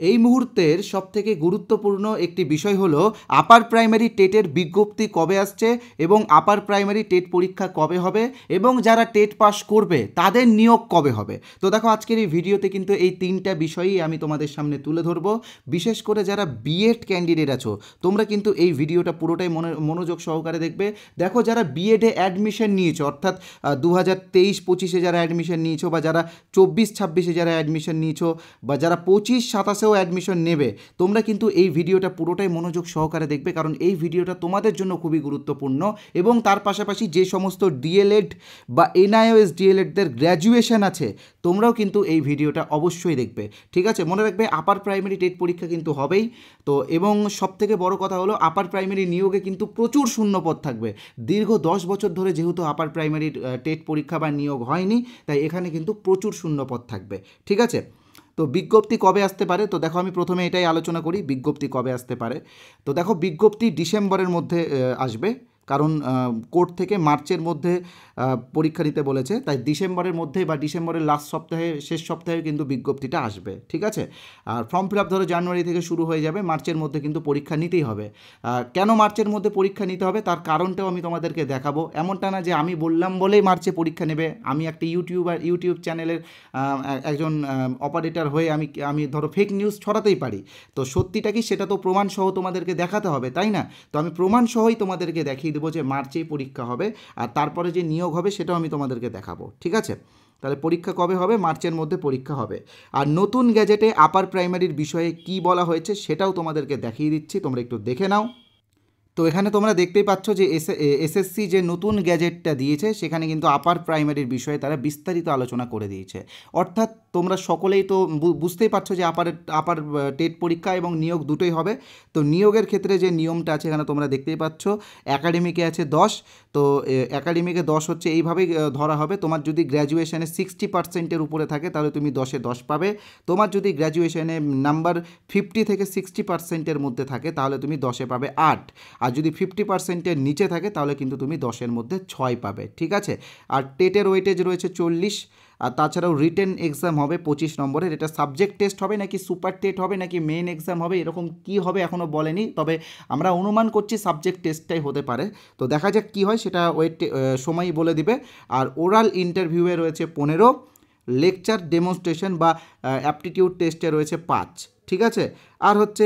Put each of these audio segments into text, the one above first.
এই মুহূর্তের সবথেকে গুরুত্বপূর্ণ একটি বিষয় হলো আপার প্রাইমারি টেটের বিজ্ঞপ্তি কবে আসছে এবং আপার প্রাইমারি টেট পরীক্ষা কবে হবে এবং যারা টেট পাস করবে তাদের নিয়োগ কবে হবে। তো দেখো আজকের এই ভিডিওতে কিন্তু এই তিনটা বিষয়ই আমি তোমাদের সামনে তুলে ধরবো। বিশেষ করে যারা বিএড ক্যান্ডিডেট আছো তোমরা কিন্তু এই ভিডিওটা পুরোটাই মনোযোগ সহকারে দেখবে। দেখো যারা বিএডে অ্যাডমিশন নিয়েছো অর্থাৎ 2023-25 যারা অ্যাডমিশন নিয়েছো বা যারা 24-26 যারা অ্যাডমিশন নিয়েছো বা যারা 25-27 অ্যাডমিশন নেবে তোমরা কিন্তু এই ভিডিওটা পুরোটাই মনোযোগ সহকারে দেখবে, কারণ এই ভিডিওটা তোমাদের জন্য খুবই গুরুত্বপূর্ণ। এবং তার পাশাপাশি যে সমস্ত ডিএলএড বা এনআইওএস ডিএলএডদের গ্র্যাজুয়েশন আছে তোমরাও কিন্তু এই ভিডিওটা অবশ্যই দেখবে, ঠিক আছে? মনে রাখবে আপার প্রাইমারি টেট পরীক্ষা কিন্তু হবেই তো, এবং সবথেকে বড় কথা হলো আপার প্রাইমারি নিয়োগে কিন্তু প্রচুর শূন্যপদ থাকবে। দীর্ঘ 10 বছর ধরে যেহেতু আপার প্রাইমারি টেট পরীক্ষা বা নিয়োগ হয়নি তাই এখানে কিন্তু প্রচুর শূন্যপদ থাকবে, ঠিক আছে? তো বিজ্ঞপ্তি কবে আসতে পারে? তো দেখো আমি প্রথমে এটাই আলোচনা করি বিজ্ঞপ্তি কবে আসতে পারে। তো দেখো বিজ্ঞপ্তি ডিসেম্বরের মধ্যে আসবে, কারণ কোর্ট থেকে মার্চের মধ্যে পরীক্ষা দিতে বলেছে, তাই ডিসেম্বরের মধ্যে বা ডিসেম্বরের লাস্ট সপ্তাহে শেষ সপ্তাহে কিন্তু বিজ্ঞপ্তিটা আসবে, ঠিক আছে? আর ফর্ম ফিল আপ ধরো জানুয়ারি থেকে শুরু হয়ে যাবে, মার্চের মধ্যে কিন্তু পরীক্ষা নিতেই হবে। কেন মার্চের মধ্যে পরীক্ষা নিতে হবে তার কারণটাও আমি তোমাদেরকে দেখাবো। এমনটা না যে আমি বললাম বলেই মার্চে পরীক্ষা নেবে। আমি একটা ইউটিউব চ্যানেলের একজন অপারেটর হয়ে আমি ধরো ফেক নিউজ ছড়াতেই পারি, তো সত্যিটা কি সেটা তো প্রমাণসহ তোমাদেরকে দেখাতে হবে, তাই না? তো আমি প্রমাণসহই তোমাদেরকে দেখিয়ে দেবো যে মার্চেই পরীক্ষা হবে আর তারপরে যে নিয়োগ হবে সেটাও আমি তোমাদেরকে দেখাবো, ঠিক আছে? তাহলে পরীক্ষা কবে হবে? মার্চের মধ্যে পরীক্ষা হবে। আর নতুন গ্যাজেটে আপার প্রাইমারির বিষয়ে কি বলা হয়েছে সেটাও তোমাদেরকে দেখিয়ে দিচ্ছি, তোমরা একটু দেখে নাও। তো এখানে তোমরা দেখতেই পাচ্ছ যে এসএসসি যে নতুন গ্যাজেটটা দিয়েছে সেখানে কিন্তু আপার প্রাইমারির বিষয়ে তারা বিস্তারিত আলোচনা করে দিয়েছে। অর্থাৎ তোমরা সকলেই তো বুঝতেই পারছো যে আপার টেট পরীক্ষা এবং নিয়োগ দুটোই হবে। তো নিয়োগের ক্ষেত্রে যে নিয়মটা আছে এখানে তোমরা দেখতেই পাচ্ছ, একাডেমিকে আছে 10। তো একাডেমিকে 10 হচ্ছে এইভাবেই ধরা হবে, তোমার যদি গ্র্যাজুয়েশনে 60%-এর উপরে থাকে তাহলে তুমি 10-এ 10 পাবে। তোমার যদি গ্র্যাজুয়েশনে নাম্বার 50 থেকে 60%-এর মধ্যে থাকে তাহলে তুমি 10-এ পাবে 8। আর যদি 50%-এর নিচে থাকে তাহলে কিন্তু তুমি 10-এর মধ্যে 6 পাবে, ঠিক আছে? আর টেটের ওয়েটেজ রয়েছে 40। আর তাছাড়াও রিটেন এক্সাম হবে 25 নম্বরের। এটা সাবজেক্ট টেস্ট হবে নাকি সুপার টেট হবে নাকি মেন এক্সাম হবে এরকম কি হবে এখনও বলেনি, তবে আমরা অনুমান করছি সাবজেক্ট টেস্টটাই হতে পারে। তো দেখা যাক কী হয় সেটা সময়ই বলে দিবে। আর ওরাল ইন্টারভিউয়ে রয়েছে 15, লেকচার ডেমনস্ট্রেশন বা অ্যাপটিটিউড টেস্টে রয়েছে 5, ঠিক আছে? আর হচ্ছে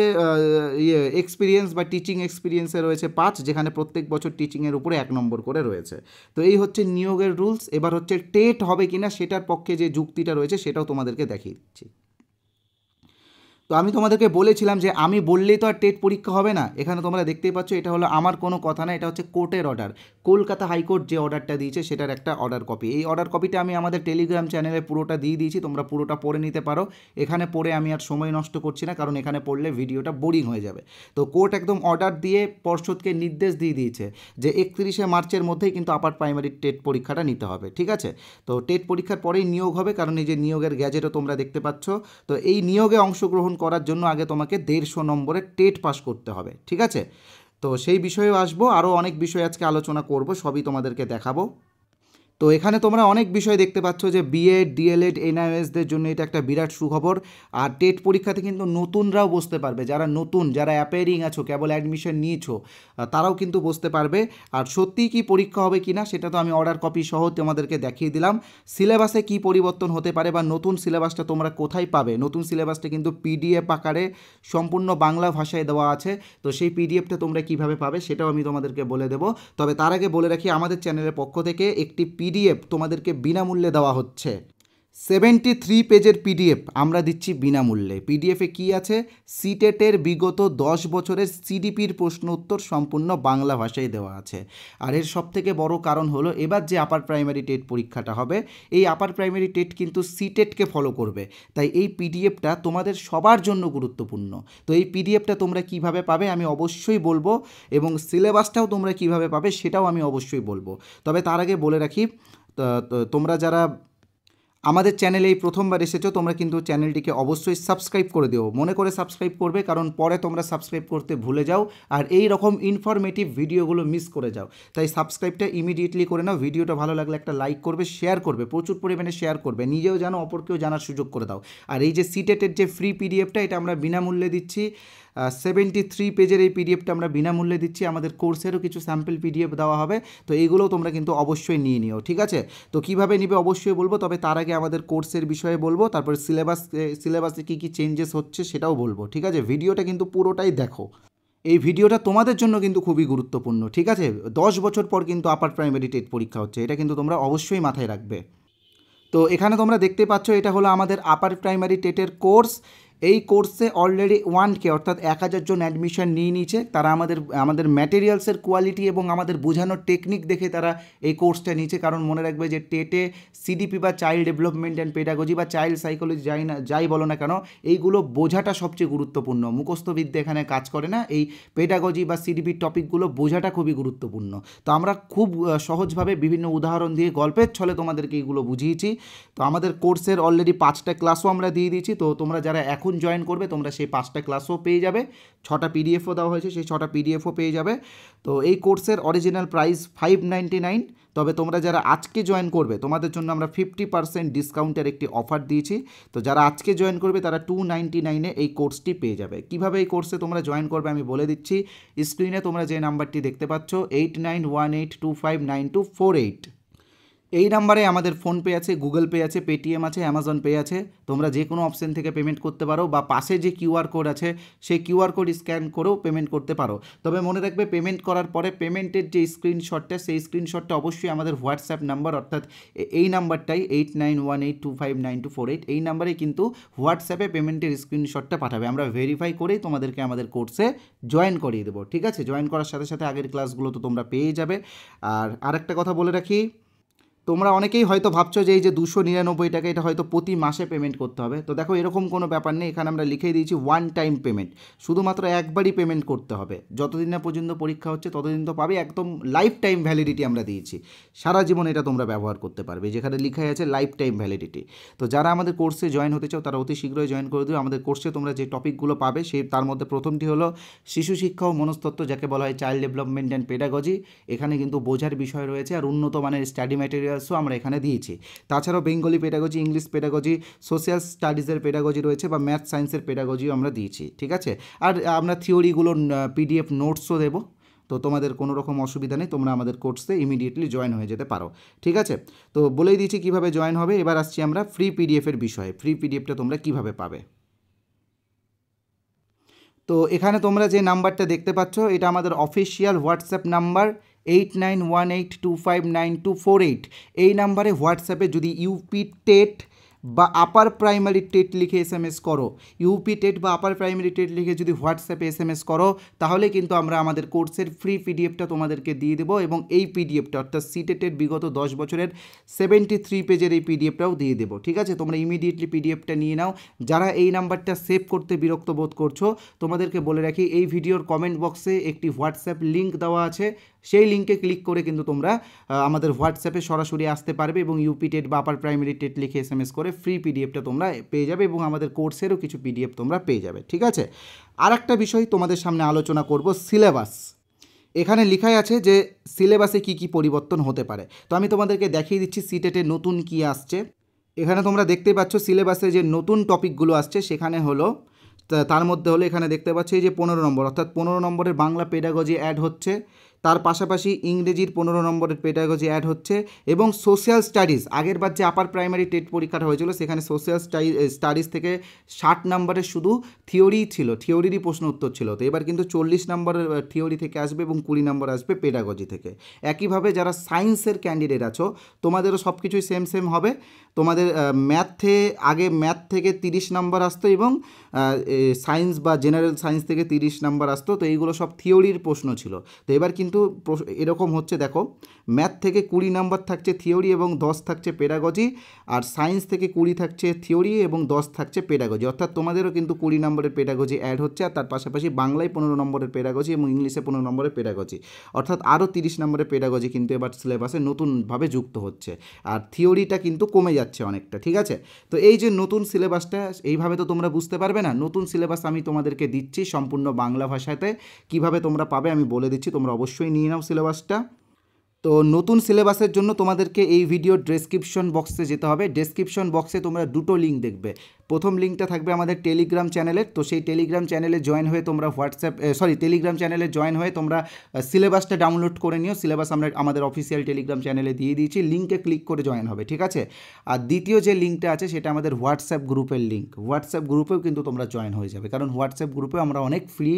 এক্সপিরিয়েন্স বা টিচিং এক্সপিরিয়েন্সে রয়েছে 5, যেখানে প্রত্যেক বছর টিচিংয়ের উপরে 1 নম্বর করে রয়েছে। তো এই হচ্ছে নিয়োগের রুলস। এবার হচ্ছে টেট হবে কিনা সেটার পক্ষে যে যুক্তিটা রয়েছে সেটাও তোমাদেরকে দেখিয়ে দিচ্ছি। তো আমি তোমাদেরকে বলেছিলাম যে আমি বললেই তো আর টেট পরীক্ষা হবে না। এখানে তোমরা দেখতেই পাচ্ছ এটা হলো আমার কোনো কথা না, এটা হচ্ছে কোর্টের অর্ডার। কলকাতা হাইকোর্ট যে অর্ডারটা দিয়েছে সেটার একটা অর্ডার কপি। এই অর্ডার কপিটা আমি আমাদের টেলিগ্রাম চ্যানেলে পুরোটা দিয়ে দিয়েছি, তোমরা পুরোটা পড়ে নিতে পারো। এখানে পড়ে আমি আর সময় নষ্ট করছি না, কারণ এখানে পড়লে ভিডিওটা বোরিং হয়ে যাবে। তো কোর্ট একদম অর্ডার দিয়ে পর্ষদকে নির্দেশ দিয়ে দিয়েছে যে 31শে মার্চের মধ্যেই কিন্তু আপার প্রাইমারি টেট পরীক্ষাটা নিতে হবে, ঠিক আছে? তো টেট পরীক্ষার পরেই নিয়োগ হবে, কারণ এই যে নিয়োগের গ্যাজেটও তোমরা দেখতে পাচ্ছ। তো এই নিয়োগে অংশগ্রহণ করার জন্য আগে তোমাকে 150 নম্বরের টেট পাস করতে হবে, ঠিক আছে? তো সেই বিষয়েও আসবো, আরও অনেক বিষয় আজকে আলোচনা করব, সবই তোমাদেরকে দেখাবো। তো এখানে তোমরা অনেক বিষয় দেখতে পাচ্ছ যে বিএড ডিএলএড এনআইএসদের জন্য এটা একটা বিরাট সুখবর। আর টেট পরীক্ষাতে কিন্তু নতুনরাও বসতে পারবে, যারা অ্যাপেয়ারিং আছো, কেবল অ্যাডমিশন নিয়েছো, তারাও কিন্তু বসতে পারবে। আর সত্যিই কি পরীক্ষা হবে কি না সেটা তো আমি অর্ডার কপি সহ তোমাদেরকে দেখিয়ে দিলাম। সিলেবাসে কি পরিবর্তন হতে পারে বা নতুন সিলেবাসটা তোমরা কোথায় পাবে, নতুন সিলেবাসটা কিন্তু পিডিএফ আকারে সম্পূর্ণ বাংলা ভাষায় দেওয়া আছে। তো সেই পিডিএফটা তোমরা কিভাবে পাবে সেটাও আমি তোমাদেরকে বলে দেবো। তবে তার আগে বলে রাখি আমাদের চ্যানেলের পক্ষ থেকে একটি পিডিএফ তোমাদেরকে বিনামূল্যে দেওয়া হচ্ছে। 73 পেজের পিডিএফ আমরা দিচ্ছি বিনামূল্যে। পিডিএফে কি আছে? সিটেটের বিগত 10 বছরের সিডিপির প্রশ্ন উত্তর সম্পূর্ণ বাংলা ভাষায় দেওয়া আছে। আর এর সবথেকে বড় কারণ হলো এবার যে আপার প্রাইমারি টেট পরীক্ষাটা হবে এই আপার প্রাইমারি টেট কিন্তু সিটেটকে ফলো করবে, তাই এই পিডিএফটা তোমাদের সবার জন্য গুরুত্বপূর্ণ। তো এই পিডিএফটা তোমরা কিভাবে পাবে আমি অবশ্যই বলবো, এবং সিলেবাসটাও তোমরা কিভাবে পাবে সেটাও আমি অবশ্যই বলবো। তবে তার আগে বলে রাখি তোমরা যারা আমাদের চ্যানেলে এই প্রথমবার এসেছো তোমরা কিন্তু চ্যানেলটিকে অবশ্যই সাবস্ক্রাইব করে দিও, মনে করে সাবস্ক্রাইব করবে, কারণ পরে তোমরা সাবস্ক্রাইব করতে ভুলে যাও আর এই রকম ইনফরমেটিভ ভিডিওগুলো মিস করে যাও। তাই সাবস্ক্রাইবটা ইমিডিয়েটলি করে নাও। ভিডিওটা ভালো লাগলে একটা লাইক করবে, শেয়ার করবে, প্রচুর পরিমাণে শেয়ার করবে, নিজেও জানো অপরকেও জানার সুযোগ করে দাও। আর এই যে সিটেটের যে ফ্রি পিডিএফটা, এটা আমরা বিনামূল্যে দিচ্ছি। 73 পেজের এই পিডিএফটা আমরা বিনামূল্যে দিচ্ছি। আমাদের কোর্সেরও কিছু স্যাম্পল পিডিএফ দেওয়া হবে, তো এইগুলোও তোমরা কিন্তু অবশ্যই নিও, ঠিক আছে? তো কীভাবে নিবে অবশ্যই বলবো, তবে তার আগে আমাদের কোর্সের বিষয়ে বলবো, তারপরে সিলেবাসে কী কী চেঞ্জেস হচ্ছে সেটাও বলবো, ঠিক আছে? ভিডিওটা কিন্তু পুরোটাই দেখো। এই ভিডিওটা তোমাদের জন্য কিন্তু খুবই গুরুত্বপূর্ণ, ঠিক আছে? 10 বছর পর কিন্তু আপার প্রাইমারি টেট পরীক্ষা হচ্ছে, এটা কিন্তু তোমরা অবশ্যই মাথায় রাখবে। তো এখানে তোমরা দেখতে পাচ্ছ এটা হলো আমাদের আপার প্রাইমারি টেটের কোর্স। এই কোর্সে অলরেডি 1K অর্থাৎ 1000 জন অ্যাডমিশন নিয়ে নিয়েছে। তারা আমাদের ম্যাটেরিয়ালসের কোয়ালিটি এবং আমাদের বোঝানোর টেকনিক দেখে তারা এই কোর্সটা নিয়েছে। কারণ মনে রাখবে যে টেটে সিডিপি বা চাইল্ড ডেভেলপমেন্ট অ্যান্ড পেডাগজি বা চাইল্ড সাইকোলজি যাই বলো না কেন, এইগুলো বোঝাটা সবচেয়ে গুরুত্বপূর্ণ। মুখস্থবিদ্যা এখানে কাজ করে না, এই পেডাগজি বা সিডিপির টপিকগুলো বোঝাটা খুবই গুরুত্বপূর্ণ। তো আমরা খুব সহজভাবে বিভিন্ন উদাহরণ দিয়ে গল্পের ছলে তোমাদেরকে এইগুলো বুঝিয়েছি। তো আমাদের কোর্সের অলরেডি 5টা ক্লাসও আমরা দিয়ে দিয়েছি। তো তোমরা যারা এখন জয়েন করবে তোমরা সেই 5টা ক্লাসও পেয়ে যাবে, 6টা পিডিএফও দেওয়া হয়েছে, সেই 6টা পিডিএফও পেয়ে যাবে। তো এই কোর্সের অরিজিনাল প্রাইস 599, তবে তোমরা যারা আজকে জয়েন করবে তোমাদের জন্য আমরা 50% ডিসকাউন্টের একটি অফার দিয়েছি। তো যারা আজকে জয়েন করবে তারা 299-এ এই কোর্সটি পেয়ে যাবে। কিভাবে এই কোর্সে তোমরা জয়েন করবে আমি বলে দিচ্ছি। স্ক্রিনে তোমরা যে নাম্বারটি দেখতে পাচ্ছ 8918259248, এই নাম্বারে আমাদের ফোনপে আছে, গুগল পে আছে, পেটিএম আছে, অ্যামাজন পে আছে। তোমরা যে কোনো অপশন থেকে পেমেন্ট করতে পারো, বা পাশে যে কিউআর কোড আছে সেই কিউআর কোড স্ক্যান করেও পেমেন্ট করতে পারো। তবে মনে রাখবে পেমেন্ট করার পরে পেমেন্টের যে স্ক্রিনশটটা, সেই স্ক্রিনশটটা অবশ্যই আমাদের হোয়াটসঅ্যাপ নাম্বার, অর্থাৎ এই নাম্বারটাই 8918259248, এই নাম্বারে কিন্তু হোয়াটসঅ্যাপে পেমেন্টের স্ক্রিনশটটা পাঠাবে। আমরা ভেরিফাই করেই তোমাদেরকে আমাদের কোর্সে জয়েন করিয়ে দেবো, ঠিক আছে? জয়েন করার সাথে সাথে আগের ক্লাসগুলো তো তোমরা পেয়ে যাবে। আর আরেকটা কথা বলে রাখি, তোমরা অনেকেই হয়তো ভাবছো যে এই যে 299 টাকা এটা হয়তো প্রতি মাসে পেমেন্ট করতে হবে। তো দেখো এরকম কোনো ব্যাপার নেই, এখানে আমরা লিখে দিয়েছি ওয়ান টাইম পেমেন্ট, শুধুমাত্র একবারই পেমেন্ট করতে হবে। যতদিন না পর্যন্ত পরীক্ষা হচ্ছে ততদিন তো পাবে, একদম লাইফ টাইম ভ্যালিডিটি আমরা দিয়েছি, সারা জীবন এটা তোমরা ব্যবহার করতে পারবে, যেখানে লেখাই আছে লাইফ টাইম ভ্যালিডিটি। তো যারা আমাদের কোর্সে জয়েন হতে চাও তারা অতি শীঘ্রই জয়েন করে দিও। আমাদের কোর্সে তোমরা যে টপিকগুলো পাবে তার মধ্যে প্রথমটি হলো শিশু শিক্ষা ও মনস্তত্ত্ব, যাকে বলা হয় চাইল্ড ডেভেলপমেন্ট অ্যান্ড পেডাগজি। এখানে কিন্তু বোঝার বিষয় রয়েছে আর উন্নত মানের স্টাডি ম্যাটেরিয়ালসও আমরা এখানে দিয়েছি। তাছাড়াও Bengali pedagogy, English pedagogy, social স্টাডিজের পেডাগজি রয়েছে, বা ম্যাথ সায়েন্সের পেডাগজিও আমরা দিয়েছি, ঠিক আছে? আর আমরা থিওরিগুলোর পিডিএফ নোটসও দেবো। তো তোমাদের কোনো রকম অসুবিধা নেই, তোমরা আমাদের কোর্সে ইমিডিয়েটলি জয়েন হয়ে যেতে পারো, ঠিক আছে? তো বলেই দিয়েছি কীভাবে জয়েন হবে। এবার আসছি আমরা ফ্রি পিডিএফের বিষয়ে। ফ্রি পিডিএফটা তোমরা কীভাবে পাবে? তো এখানে তোমরা যে নাম্বারটা দেখতে পাচ্ছ এটা আমাদের অফিসিয়াল হোয়াটসঅ্যাপ নাম্বার 8918259248। এই নাম্বারে হোয়াটসঅ্যাপে যদি ইউপি টেট বা আপার প্রাইমারি টেট লিখে SMS করো, ইউপি টেট বা আপার প্রাইমারি টেট লিখে যদি হোয়াটসঅ্যাপে SMS করো, তাহলে কিন্তু আমরা আমাদের কোর্সের ফ্রি পিডিএফটা তোমাদেরকে দিয়ে দেবো। এবং এই পিডিএফটা অর্থাৎ সিটেটের বিগত 10 বছরের 73 পেজের এই পিডিএফটাও দিয়ে দেবো, ঠিক আছে? তোমরা ইমিডিয়েটলি পিডিএফটা নিয়ে নাও। যারা এই নাম্বারটা সেভ করতে বিরক্ত বোধ করছো, তোমাদেরকে বলে রাখি এই ভিডিওর কমেন্ট বক্সে একটি হোয়াটসঅ্যাপ লিঙ্ক দেওয়া আছে, সেই লিঙ্কে ক্লিক করে কিন্তু তোমরা আমাদের হোয়াটসঅ্যাপে সরাসরি আসতে পারবে এবং ইউপি টেট বা আপার প্রাইমারি টেট লিখে SMS করে ফ্রি পিডিএফটা তোমরা পেয়ে যাবে এবং আমাদের কোর্সেরও কিছু পিডিএফ তোমরা পেয়ে যাবে, ঠিক আছে? আর একটা বিষয় তোমাদের সামনে আলোচনা করব, সিলেবাস। এখানে লেখাই আছে যে সিলেবাসে কি কি পরিবর্তন হতে পারে। তো আমি তোমাদেরকে দেখিয়ে দিচ্ছি সিটেটে নতুন কি আসছে। এখানে তোমরা দেখতে পাচ্ছ সিলেবাসে যে নতুন টপিকগুলো আসছে, সেখানে হলো তার মধ্যে হলো এখানে দেখতে পাচ্ছি যে 15 নম্বর, অর্থাৎ 15 নম্বরের বাংলা পেডাগজি অ্যাড হচ্ছে। তার পাশাপাশি ইংরেজির 15 নম্বরের পেডাগজি অ্যাড হচ্ছে এবং সোশ্যাল স্টাডিজ, আগের বার যে আপার প্রাইমারি টেট পরীক্ষাটা হয়েছিল সেখানে সোশ্যাল স্টাডিজ থেকে 60 নম্বরের শুধু থিওরি ছিল, থিওরিরই প্রশ্ন উত্তর ছিল। তো এবার কিন্তু 40 নম্বরের থিওরি থেকে আসবে এবং 20 নম্বর আসবে পেডাগজি থেকে। একইভাবে যারা সায়েন্সের ক্যান্ডিডেট আছো তোমাদেরও সব কিছুই সেম হবে। তোমাদের আগে ম্যাথ থেকে 30 নম্বর আসতো এবং সায়েন্স বা জেনারেল সায়েন্স থেকে 30 নম্বর আসতো। তো এইগুলো সব থিওরির প্রশ্ন ছিল। তো এবার কিন্তু কিন্তু এরকম হচ্ছে, দেখো ম্যাথ থেকে 20 নাম্বার থাকছে থিওরি এবং 10 থাকছে পেডাগজি, আর সায়েন্স থেকে 20 থাকছে থিওরি এবং 10 থাকছে পেডাগজি, অর্থাৎ তোমাদেরও কিন্তু 20 নম্বরের পেডাগজি অ্যাড হচ্ছে, আর তার পাশাপাশি বাংলায় 15 নম্বরের পেডাগজি এবং ইংলিশে 15 নম্বরের পেডাগজি, অর্থাৎ আরও 30 নম্বরের পেডাগজি কিন্তু এবার সিলেবাসে নতুনভাবে যুক্ত হচ্ছে, আর থিওরিটা কিন্তু কমে যাচ্ছে অনেকটা। ঠিক আছে, তো এই যে নতুন সিলেবাসটা, এইভাবে তো তোমরা বুঝতে পারবে না। নতুন সিলেবাস আমি তোমাদেরকে দিচ্ছি সম্পূর্ণ বাংলা ভাষাতে, কিভাবে তোমরা পাবে আমি বলে দিচ্ছি, তোমরা অবশ্যই নিয়ে নাও সিলেবাসটা। তো নতুন সিলেবাসের জন্য তোমাদেরকে এই ভিডিওর ডেসক্রিপশন বক্সে যেতে হবে। ডেসক্রিপশন বক্সে তোমরা দুটো লিঙ্ক দেখবে। প্রথম লিঙ্কটা থাকবে আমাদের টেলিগ্রাম চ্যানেলের, তো সেই টেলিগ্রাম চ্যানেলে জয়েন হয়ে তোমরা টেলিগ্রাম চ্যানেলে জয়েন হয়ে তোমরা সিলেবাসটা ডাউনলোড করে নিও। সিলেবাস আমরা আমাদের অফিসিয়াল টেলিগ্রাম চ্যানেলে দিয়ে দিয়েছি, লিঙ্কে ক্লিক করে জয়েন হবে। ঠিক আছে, আর দ্বিতীয় যে লিঙ্কটা আছে সেটা আমাদের হোয়াটসঅ্যাপ গ্রুপের লিঙ্ক। হোয়াটসঅ্যাপ গ্রুপেও কিন্তু তোমরা জয়েন হয়ে যাবে, কারণ হোয়াটসঅ্যাপ গ্রুপে আমরা অনেক ফ্রি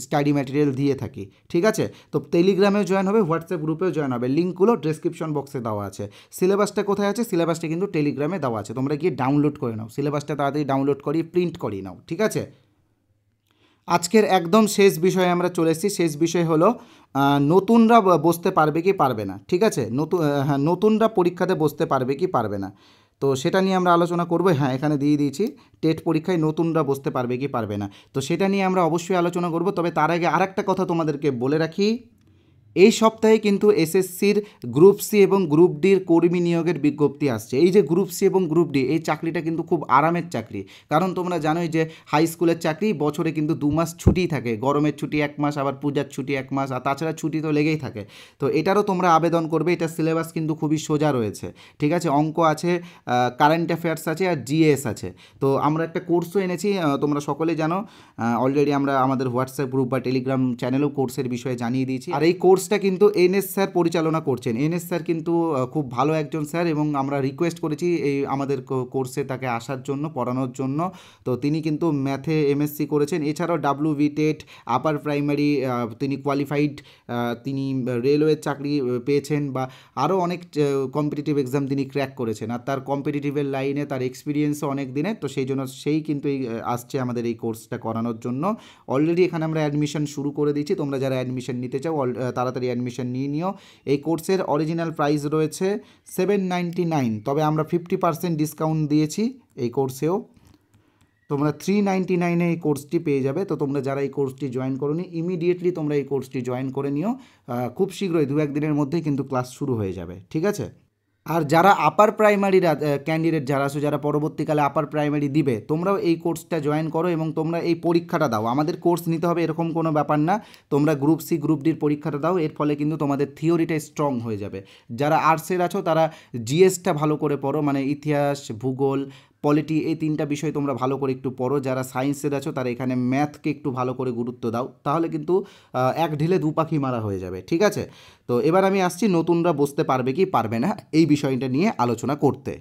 স্টাডি ম্যাটেরিয়াল দিয়ে থাকি। ঠিক আছে, তো টেলিগ্রামেও জয়েন হবে, হোয়াটসঅ্যাপ গ্রুপেও জয়েন হবে, লিঙ্কগুলো ডেসক্রিপশন বক্সে দেওয়া আছে। সিলেবাসটা কোথায় আছে? সিলেবাসটা কিন্তু টেলিগ্রামে দেওয়া আছে, তোমরা গিয়ে ডাউনলোড করে নাও, সিলেবাসটা তাড়াতাড়ি ডাউনলোড করিয়ে প্রিন্ট করিয়ে নাও। ঠিক আছে, আজকের একদম শেষ বিষয়ে আমরা চলে এসেছি। শেষ বিষয় হলো নতুনরা বসতে পারবে কি পারবে না। ঠিক আছে, নতুনরা পরীক্ষাতে বসতে পারবে কি পারবে না, তো সেটা নিয়ে আমরা আলোচনা করবো। হ্যাঁ, এখানে দিয়ে দিয়েছি টেট পরীক্ষায় নতুনরা বসতে পারবে কি পারবে না, তো সেটা নিয়ে আমরা অবশ্যই আলোচনা করব। তবে তার আগে আরেকটা কথা তোমাদেরকে বলে রাখি, এই সপ্তাহে কিন্তু এসএসসির গ্রুপ সি এবং গ্রুপ ডির কর্মী নিয়োগের বিজ্ঞপ্তি আসছে। এই যে গ্রুপ সি এবং গ্রুপ ডি, এই চাকরিটা কিন্তু খুব আরামের চাকরি, কারণ তোমরা জানোই যে হাই স্কুলের চাকরি, বছরে কিন্তু 2 মাস ছুটি থাকে, গরমের ছুটি 1 মাস, আবার পূজার ছুটি 1 মাস, আর তাছাড়া ছুটি তো লেগেই থাকে। তো এটারও তোমরা আবেদন করবে। এটা সিলেবাস কিন্তু খুবই সোজা রয়েছে। ঠিক আছে, অঙ্ক আছে, কারেন্ট অ্যাফেয়ার্স আছে, আর জিএস আছে। তো আমরা একটা কোর্সও এনেছি, তোমরা সকলে জানো, অলরেডি আমরা আমাদের হোয়াটসঅ্যাপ গ্রুপ বা টেলিগ্রাম চ্যানেলেও কোর্সের বিষয়ে জানিয়ে দিয়েছি। আর এই কোর্সটা কিন্তু এনএস স্যার পরিচালনা করছেন। এনএস স্যার কিন্তু খুব ভালো একজন স্যার, এবং আমরা রিকোয়েস্ট করেছি এই আমাদের কোর্সে তাকে আসার জন্য, পড়ানোর জন্য। তো তিনি কিন্তু ম্যাথে এমএসসি করেছেন, এছাড়াও WB টেট, আপার প্রাইমারি তিনি কোয়ালিফাইড, তিনি রেলওয়ের চাকরি পেয়েছেন, বা আরও অনেক কম্পিটিটিভ এক্সাম তিনি ক্র্যাক করেছেন, আর তার কম্পিটিটিভের লাইনে তার এক্সপিরিয়েন্সও অনেক দিনের। তো সেই জন্য সেই কিন্তু আসছে আমাদের এই কোর্সটা করানোর জন্য। অলরেডি এখানে আমরা অ্যাডমিশন শুরু করে দিয়েছি, তোমরা যারা অ্যাডমিশন নিতে চাও তাড়াতাড়ি অ্যাডমিশন নিয়ে নিও। এই কোর্সের অরিজিনাল প্রাইস রয়েছে 799, তবে আমরা 50% ডিসকাউন্ট দিয়েছি এই কোর্সেও, তোমরা 399 এই কোর্সটি পেয়ে যাবে। তো তোমরা যারা এই কোর্সটি জয়েন করোনি, ইমিডিয়েটলি তোমরা এই কোর্সটি জয়েন করে নিও। খুব শীঘ্রই 2-1 দিনের মধ্যেই কিন্তু ক্লাস শুরু হয়ে যাবে। ঠিক আছে, আর যারা আপার প্রাইমারি ক্যান্ডিডেট যারা আছো, যারা পরবর্তীকালে আপার প্রাইমারি দিবে, তোমরাও এই কোর্সটা জয়েন করো এবং তোমরা এই পরীক্ষাটা দাও। আমাদের কোর্স নিতে হবে এরকম কোনো ব্যাপার না, তোমরা গ্রুপ সি গ্রুপ ডির পরীক্ষাটা দাও, এর ফলে কিন্তু তোমাদের থিওরিটা স্ট্রং হয়ে যাবে। যারা আর্টসের আছো তারা জিএসটা ভালো করে পড়ো, মানে ইতিহাস, ভূগোল, পলিটি, এই 3টা বিষয় তোমরা ভালো করে একটু পড়ো। যারা সায়েন্সের আছো তারা এখানে ম্যাথকে একটু ভালো করে গুরুত্ব দাও, তাহলে কিন্তু এক ঢিলে 2 পাখি মারা হয়ে যাবে। ঠিক আছে, তো এবার আমি আসছি নতুনরা বসতে পারবে কি পারবে না এই বিষয়টা নিয়ে আলোচনা করতে।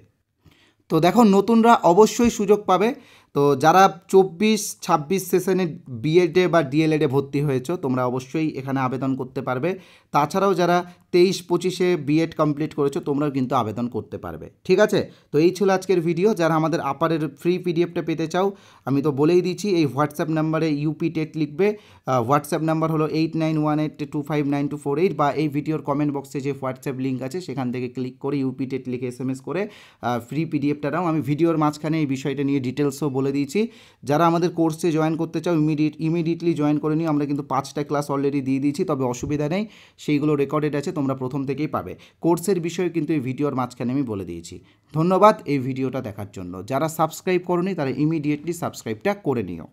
তো দেখো, নতুনরা অবশ্যই সুযোগ পাবে। তো যারা 24-26 সেশনে বিএডে বা ডিএলএডে ভর্তি হয়েছো, তোমরা অবশ্যই এখানে আবেদন করতে পারবে। তাছাড়াও যারা 23-25-এ বিএড কমপ্লিট করেছো, তোমরাও কিন্তু আবেদন করতে পারবে। ঠিক আছে, তো এই ছিল আজকের ভিডিও। যারা আমাদের আপারের ফ্রি পিডিএফটা পেতে চাও, আমি তো বলেই দিচ্ছি, এই হোয়াটসঅ্যাপ নাম্বারে ইউপি টেট লিখবে। হোয়াটসঅ্যাপ নাম্বার হলো 8918259248, বা এই ভিডিওর কমেন্ট বক্সে যে হোয়াটসঅ্যাপ লিঙ্ক আছে সেখান থেকে ক্লিক করে ইউপি টেট লিখে SMS করে ফ্রি পিডিএফটা নাও। আমি ভিডিওর মাঝখানে এই বিষয়টা নিয়ে ডিটেলসও বলে দিয়েছি। যারা আমাদের কোর্সে জয়েন করতে চাও, ইমিডিয়েটলি জয়েন করে নিও। আমরা কিন্তু 5টা ক্লাস অলরেডি দিয়ে দিয়েছি, তবে অসুবিধা নেই, সেইগুলো রেকর্ডেড আছে, তোমরা প্রথম থেকেই পাবে। কোর্সের বিষয়ে কিন্তু এই ভিডিওর মাঝখানে আমি বলে দিয়েছি। ধন্যবাদ এই ভিডিওটা দেখার জন্য। যারা সাবস্ক্রাইব করোনি তারা ইমিডিয়েটলি সাবস্ক্রাইবটা করে নিও।